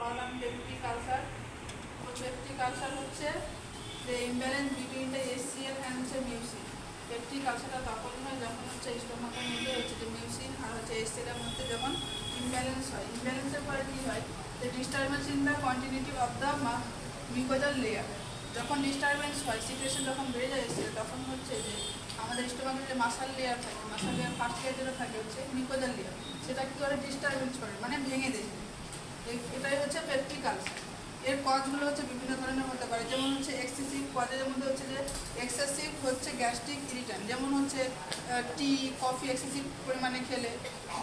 পড়ালাম peptic ulcer. তো peptic ulcer হচ্ছে যে imbalance between the SCL and হচ্ছে মিউসিন। পেপটিক আলসারটা তখন হয় যখন হচ্ছে স্টোমাকের মধ্যে হচ্ছে যে মিউসিন আর হচ্ছে এসসিএলের মধ্যে যখন ইমব্যালেন্স হয়। ইমব্যালেন্সের পরে কী হয়, যে disturbance in the continuity of the mucosal layer. যখন ডিস্টারবেন্স হয়, সিক্রেশন যখন বেড়ে যায় এসসিএল, তখন হচ্ছে যে আমাদের স্টোমাকের যে মাসাল লেয়ার থাকে, মাসাল লেয়ার ফার্স্ট লেয়ার যেটা থাকে হচ্ছে মিউকোজাল লেয়ার, সেটা কী করে ডিস্টারবেন্স করে, মানে ভেঙে দেয়। এটাই হচ্ছে পেপটিক আলসার। এর কজগুলো হচ্ছে বিভিন্ন ধরনের হতে পারে, যেমন হচ্ছে এক্সেসিভ কজের মধ্যে হচ্ছে যে এক্সেসিভ হচ্ছে গ্যাস্ট্রিক ইরিটেন্ট, যেমন হচ্ছে টি কফি এক্সেসিভ পরিমাণে খেলে,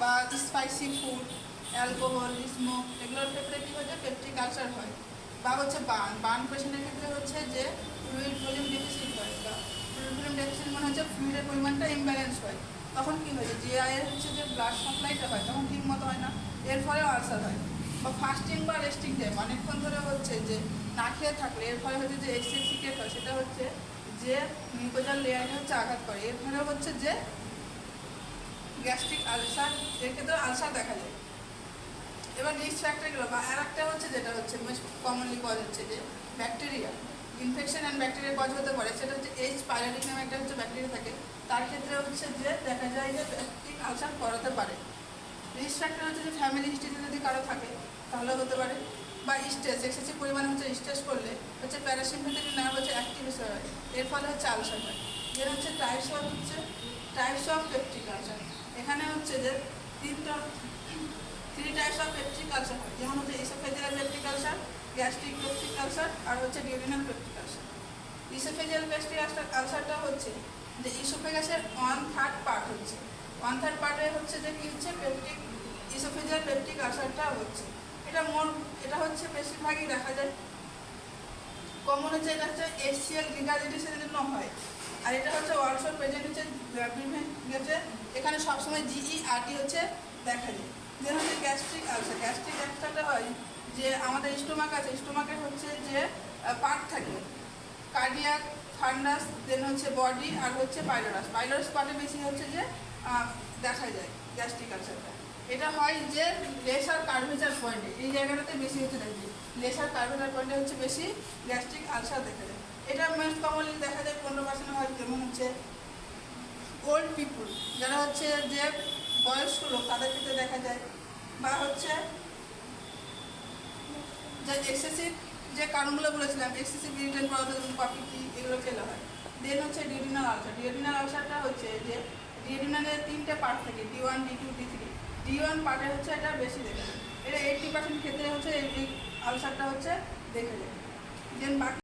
বা স্পাইসি ফুড, অ্যালকোহল, স্মোক, এগুলোর ক্ষেত্রে কী হচ্ছে পেপটিক আলসার হয়। বা হচ্ছে বার্ন পেশেন্টের ক্ষেত্রে হচ্ছে যে ফ্লুইড ভলিউম ডেফিসিট হয়, বা ফ্লুইড ভলিউম ডেফিসিট মানে হচ্ছে ফ্লুইডের পরিমাণটা ইমব্যালেন্স হয়। তখন কী হয়, জিআইয়ের হচ্ছে যে ব্লাড সাপ্লাইটা হয় তখন ঠিক মতো হয় না, এর ফলে আলসার হয়। বা ফাস্টিং বা রেস্টিং টাইম অনেকক্ষণ ধরে হচ্ছে যে না খেয়ে থাকলে এর ফলে হচ্ছে যে এক্সেস সিক্রেট হয়, সেটা হচ্ছে যে মিউকোজাল লেয়ারে হচ্ছে আঘাত করে, এর ফলে হচ্ছে যে গ্যাস্ট্রিক আলসার, এর ক্ষেত্রে আলসার দেখা যায়। এবার রিস্ক ফ্যাক্টরগুলো বা আর একটা হচ্ছে যেটা হচ্ছে মোস্ট কমনলি কজ হচ্ছে যে bacteria infection and bacteria cause হতে পারে, সেটা হচ্ছে এইচ পাইলোরিক নামে একটা হচ্ছে ব্যাকটেরিয়া থাকে, তার ক্ষেত্রে হচ্ছে যে দেখা যায় যে পেপটিক আলসার করাতে পারে। রিস্ক ফ্যাক্টর হচ্ছে যে ফ্যামিলি হিস্ট্রিতে যদি কারো থাকে তাহলে হতে পারে, বা স্ট্রেস এক্সেসিভ পরিমাণে হচ্ছে স্ট্রেস করলে হচ্ছে প্যারাসিম্পথেটিক নার্ভ হচ্ছে অ্যাক্টিভেশন হয়, এর ফলে হচ্ছে আলসার হয়। এর হচ্ছে টাইপস অফ পেপটিক আলসার। এখানে হচ্ছে যে three types of peptic ulcer হয়, যেমন হচ্ছে oesophageal peptic ulcer, gastric peptic ulcer আর হচ্ছে duodenal peptic ulcer. Oesophageal peptic আলসারটা হচ্ছে যে ইসোফেগাসের 1/3 পার্ট হচ্ছে, 1/3 পার্টে হচ্ছে যে কী হচ্ছে পেপটিক ইসোফেজিয়াল পেপটিক আলসারটা হচ্ছে। এটা হচ্ছে বেশিরভাগই দেখা যায় কমন হচ্ছে, এটা হচ্ছে এসসিএল রিগার্ডিটিসের জন্য হয়। আর এটা হচ্ছে অলসো প্রেজেন্ট হচ্ছে গেছে, এখানে সবসময় জিইআরটি হচ্ছে দেখা যায়। দেন হচ্ছে গ্যাস্ট্রিক আলসারটা হয় যে আমাদের স্টোমাক আছে, স্টোমাকের হচ্ছে যে পার্ট থাকে কার্ডিয়াক, ফান্ডাস, দেন হচ্ছে বডি আর হচ্ছে পাইলোরাস পার্টে বেশি হচ্ছে যে দেখা যায় গ্যাস্ট্রিক আলসারটা। এটা হয় যে লেসার কার্ভেচার পয়েন্টে, এই জায়গাটাতে বেশি হচ্ছে দেখা যায়, লেসার কার্ভেচার পয়েন্টে হচ্ছে বেশি গ্যাস্ট্রিক আলসার দেখা যায়। এটা মোস্ট কমনলি দেখা যায় 15% হয়, যেমন হচ্ছে ওল্ড পিপুল, যারা হচ্ছে যে বয়স্ক লোক তাদের ক্ষেত্রে দেখা যায়, বা হচ্ছে যে এক্সেসিভ যে কারণগুলো বলেছিলাম এক্সেসিভ ইরিটেন্ট করাতে, যেমন কফি টি এগুলো খেলে হয়। দেন হচ্ছে ডিউডিনাল আলসারটা হচ্ছে যে ডিউডিনালের 3টে পার্ট থাকে, D1, D2, D3। D1 পার্টে হচ্ছে এটা বেশি দেখা যায়, এটা 80% ক্ষেত্রে হচ্ছে এই আলসারটা হচ্ছে দেখা যায়। দেন বাকি